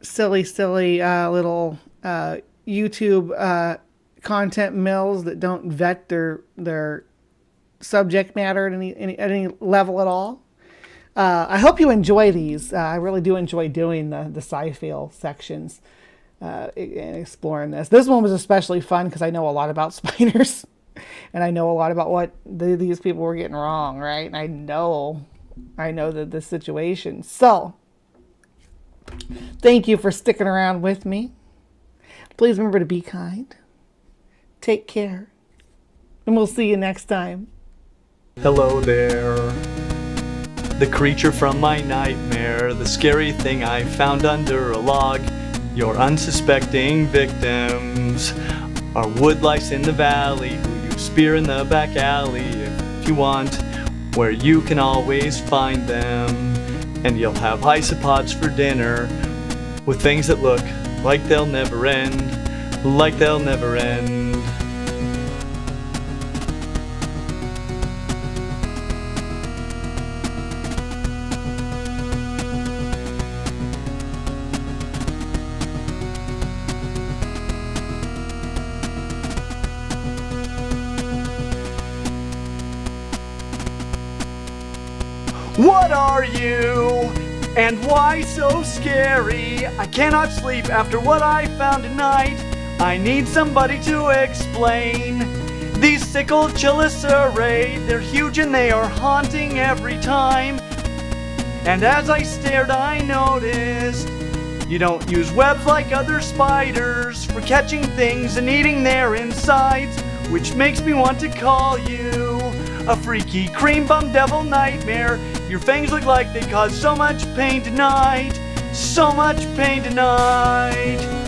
silly little YouTube content mills that don't vet their subject matter at any level at all. I hope you enjoy these. I really do enjoy doing the SciFails sections and exploring this. This one was especially fun because I know a lot about spiders, and I know a lot about what these people were getting wrong, right? And I know the situation. So, thank you for sticking around with me. Please remember to be kind. Take care. And we'll see you next time. Hello there. The creature from my nightmare, the scary thing I found under a log. Your unsuspecting victims are woodlice in the valley who you spear in the back alley if you want, where you can always find them. And you'll have isopods for dinner with things that look like they'll never end, like they'll never end. What are you? And why so scary? I cannot sleep after what I found tonight. I need somebody to explain. These sickle chelicerae, they're huge and they are haunting every time. And as I stared, I noticed you don't use webs like other spiders for catching things and eating their insides, which makes me want to call you a freaky cream bum devil nightmare. Your fangs look like they cause so much pain tonight, so much pain tonight.